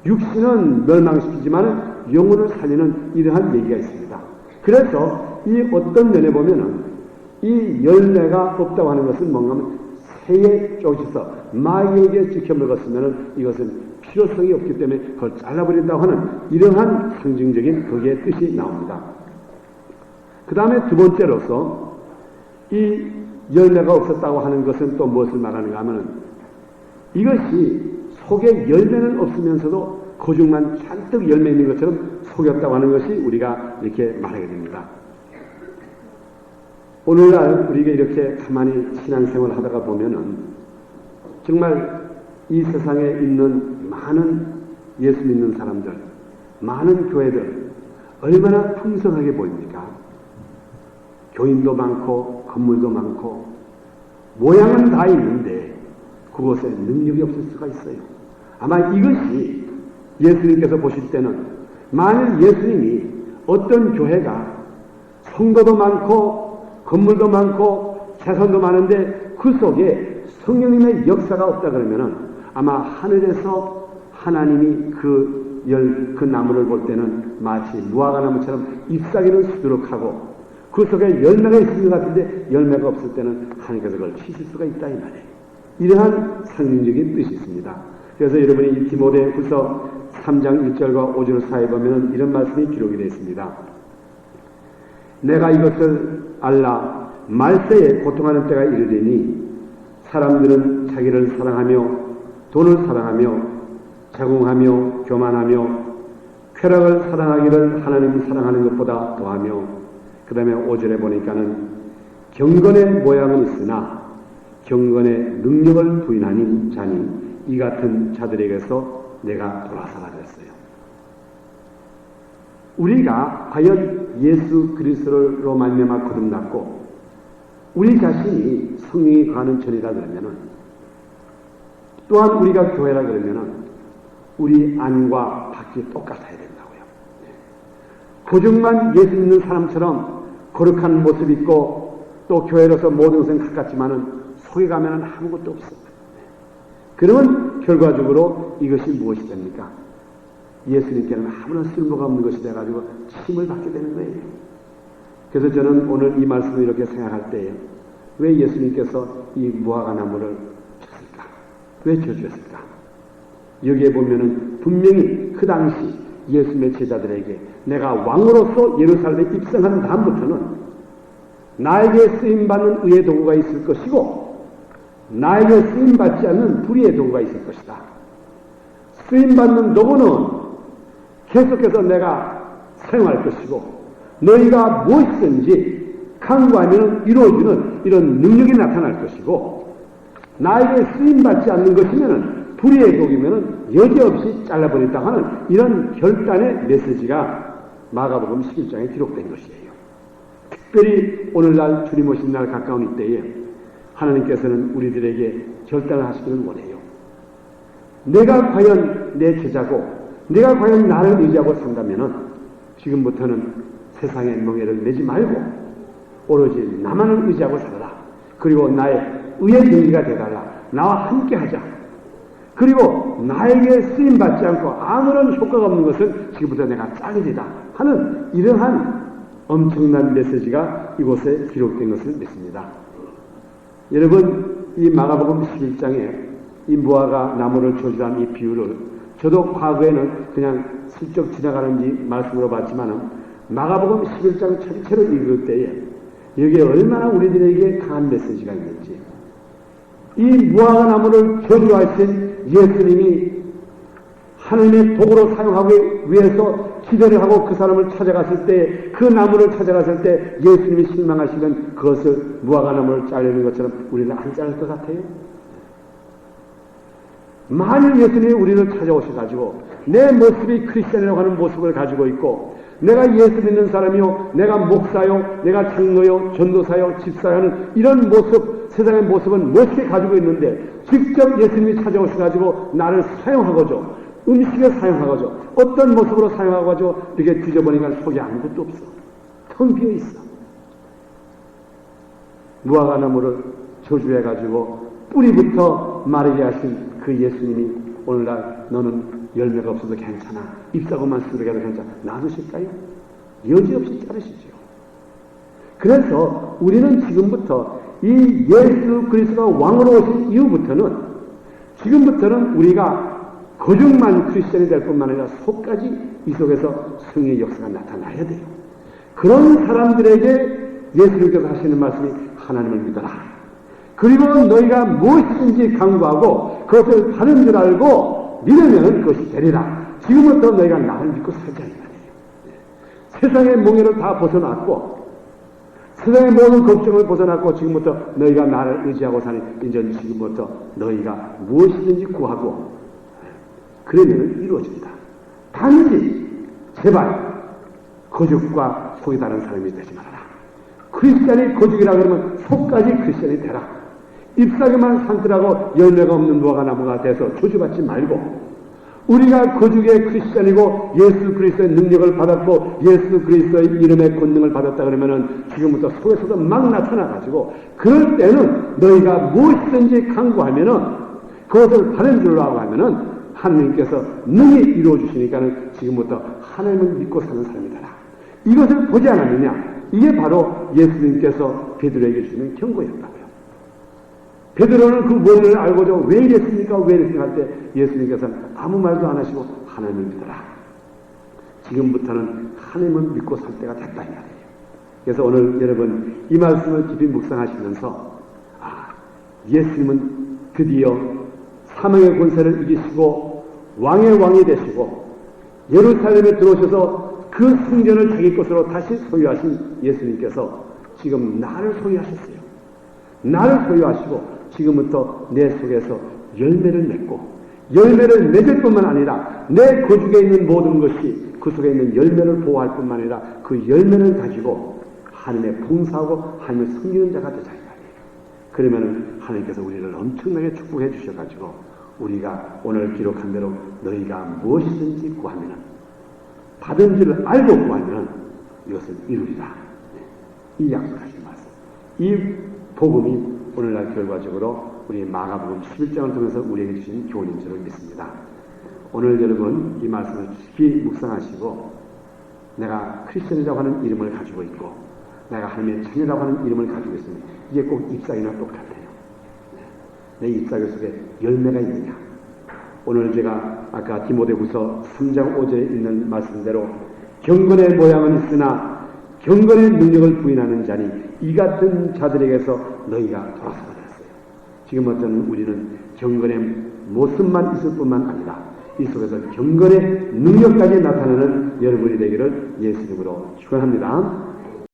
육신은 멸망시키지만 영혼을 살리는 이러한 얘기가 있습니다. 그래서 이 어떤 면에 보면은 이 열매가 없다고 하는 것은 뭔가 하면 새에 쫓아서 마귀에게 지켜먹었으면은 이것은 필요성이 없기 때문에 그걸 잘라버린다고 하는 이러한 상징적인 거기에 뜻이 나옵니다. 그 다음에 두 번째로서 이 열매가 없었다고 하는 것은 또 무엇을 말하는가 하면 이것이 속에 열매는 없으면서도 거중만 잔뜩 열매 있는 것처럼 속였다고 하는 것이 우리가 이렇게 말하게 됩니다. 오늘날 우리가 이렇게 가만히 신앙생활을 하다가 보면은 정말 이 세상에 있는 많은 예수 믿는 사람들, 많은 교회들 얼마나 풍성하게 보입니까? 교인도 많고 건물도 많고 모양은 다 있는데 그것에 능력이 없을 수가 있어요. 아마 이것이 예수님께서 보실 때는 만일 예수님이 어떤 교회가 성도도 많고 건물도 많고 재산도 많은데 그 속에 성령님의 역사가 없다 그러면은 아마 하늘에서 하나님이 그 나무를 볼 때는 마치 무화과 나무처럼 잎사귀는 수두룩하고 그 속에 열매가 있을 것 같은데 열매가 없을 때는 하나님께서 그걸 치실 수가 있다 이 말이에요. 이러한 상징적인 뜻이 있습니다. 그래서 여러분이 이 디모데후서 3장 1절과 5절 사이에 보면 이런 말씀이 기록이 되어 있습니다. 내가 이것을 알라 말세에 고통하는 때가 이르리니 사람들은 자기를 사랑하며 돈을 사랑하며 자궁하며 교만하며 쾌락을 사랑하기를 하나님 사랑하는 것보다 더하며 그 다음에 5절에 보니까는 경건의 모양은 있으나 경건의 능력을 부인하는 자니 이 같은 자들에게서 내가 돌아서라 그랬어요. 우리가 과연 예수 그리스도로 말미암아 거듭났고 우리 자신이 성령이 거하는 전이라 그러면은 또한 우리가 교회라 그러면은 우리 안과 밖이 똑같아야 된다고요. 고정만 예수 믿는 사람처럼 거룩한 모습 있고 또 교회로서 모든 것은 가깝지만은 속에 가면은 아무것도 없습니다. 그러면 결과적으로 이것이 무엇이 됩니까? 예수님께는 아무런 쓸모가 없는 것이 돼가지고 침을 받게 되는 거예요. 그래서 저는 오늘 이 말씀을 이렇게 생각할 때에 왜 예수님께서 이 무화과 나무를 쳤을까? 왜 저주했을까? 여기에 보면은 분명히 그 당시 예수님의 제자들에게 내가 왕으로서 예루살렘에 입성하는 다음부터는 나에게 쓰임받는 의의 도구가 있을 것이고 나에게 쓰임받지 않는 불의의 도구가 있을 것이다. 쓰임받는 도구는 계속해서 내가 사용할 것이고 너희가 무엇이든지 강구하면 이루어지는 이런 능력이 나타날 것이고 나에게 쓰임받지 않는 것이면 불의의 도구이면 여지없이 잘라버린다 하는 이런 결단의 메시지가 마가복음 11장에 기록된 것이에요. 특별히 오늘날 주님 오신 날 가까운 이때에 하나님께서는 우리들에게 결단을 하시기를 원해요. 내가 과연 내 제자고 내가 과연 나를 의지하고 산다면은 지금부터는 세상의 멍에를 내지 말고 오로지 나만을 의지하고 살아라. 그리고 나의 의의 경기가 되달라. 나와 함께 하자. 그리고 나에게 쓰임받지 않고 아무런 효과가 없는 것은 지금부터 내가 잘리리다 하는 이러한 엄청난 메시지가 이곳에 기록된 것을 믿습니다. 여러분, 이 마가복음 11장에 이 무화과 나무를 저주한 이 비유를 저도 과거에는 그냥 슬쩍 지나가는지 말씀으로 봤지만은 마가복음 11장 전체로 읽을 때에 여기에 얼마나 우리들에게 강한 메시지가 있는지 이 무화과 나무를 저주하신 예수님이 하나님의 도구로 사용하기 위해서 기도를 하고 그 사람을 찾아갔을 때 그 나무를 찾아갔을 때 예수님이 실망하시면 그것을 무화과 나무를 자르는 것처럼 우리는 안 자를 것 같아요. 만일 예수님이 우리를 찾아오셔가지고 내 모습이 크리스천이라고 하는 모습을 가지고 있고 내가 예수 믿는 사람이요 내가 목사요 내가 장로요 전도사요 집사요 하는 이런 모습 세상의 모습은 멋있게 가지고 있는데 직접 예수님이 찾아오셔가지고 나를 사용하고죠 음식에 사용하고죠 어떤 모습으로 사용하고죠 이렇게 뒤져보니까 속에 아무것도 없어 텅 비어있어. 무화과 나무를 저주해가지고 뿌리부터 마르게 하신 그 예수님이 오늘날 너는 열매가 없어도 괜찮아. 잎사고만 쓰러져도 괜찮아. 놔두실까요? 여지없이 자르시죠. 그래서 우리는 지금부터 이 예수 그리스도가 왕으로 오신 이후부터는 지금부터는 우리가 거중만 크리스천이 될 뿐만 아니라 속까지 이 속에서 성령의 역사가 나타나야 돼요. 그런 사람들에게 예수님께서 하시는 말씀이 하나님을 믿어라. 그리고 너희가 무엇이든지 강구하고 그것을 받은 줄 알고 믿으면 그것이 되리라. 지금부터 너희가 나를 믿고 살자 이 말이에요. 세상의 몽해를 다 벗어났고 세상의 모든 걱정을 벗어났고 지금부터 너희가 나를 의지하고 사니 이제 지금부터 너희가 무엇이든지 구하고 그러면 이루어집니다. 단지 제발 거죽과 속이 다른 사람이 되지 말아라. 크리스천이 거죽이라 그러면 속까지 크리스천이 되라. 잎사귀만 산뜻하고 열매가 없는 무화과 나무가 돼서 조주받지 말고 우리가 거죽의 크리스천이고 예수 그리스도의 능력을 받았고 예수 그리스도의 이름의 권능을 받았다 그러면은 지금부터 속에서도 막 나타나가지고 그럴 때는 너희가 무엇이든지 강구하면은 그것을 받은 줄로 하고 하면은 하나님께서 능히 이루어 주시니까는 지금부터 하나님을 믿고 사는 사람이 되라. 이것을 보지 않았느냐? 이게 바로 예수님께서 베드로에게 주시는 경고였다고요. 베드로는 그 원인을 알고도 왜 이랬습니까? 왜 이랬습니까? 할 때 예수님께서는 아무 말도 안 하시고 하나님을 믿어라. 지금부터는 하나님을 믿고 살 때가 됐다 이 말이에요. 그래서 오늘 여러분 이 말씀을 깊이 묵상하시면서 예수님은 드디어 사망의 권세를 이기시고 왕의 왕이 되시고 예루살렘에 들어오셔서 그 성전을 자기 것으로 다시 소유하신 예수님께서 지금 나를 소유하셨어요. 나를 소유하시고 지금부터 내 속에서 열매를 맺고 열매를 맺을 뿐만 아니라 내 거죽에 있는 모든 것이 그 속에 있는 열매를 보호할 뿐만 아니라 그 열매를 가지고 하나님의 봉사하고 하나님을 섬기는 자가 되자 이 말이에요. 그러면 하나님께서 우리를 엄청나게 축복해 주셔가지고 우리가 오늘 기록한 대로 너희가 무엇이든지 구하면 받은 줄 알고 구하면 이것을 이루리라. 이 약속하신 말씀. 이 복음이 오늘날 결과적으로 우리 마가복음 11장을 통해서 우리에게 주신 교훈인 줄을 믿습니다. 오늘 여러분 이 말씀을 깊이 묵상하시고 내가 크리스천이라고 하는 이름을 가지고 있고 내가 하나님의 자녀라고 하는 이름을 가지고 있습니다. 이게 꼭 잎사귀나 똑같아요. 내 잎사귀 속에 열매가 있느냐. 오늘 제가 아까 디모데후서 3장 5절에 있는 말씀대로 경건의 모양은 있으나 경건의 능력을 부인하는 자니 이 같은 자들에게서 너희가 돌아서가 됐어요. 지금부터는 우리는 경건의 모습만 있을 뿐만 아니라 이 속에서 경건의 능력까지 나타나는 여러분이 되기를 예수 이름으로 축원합니다.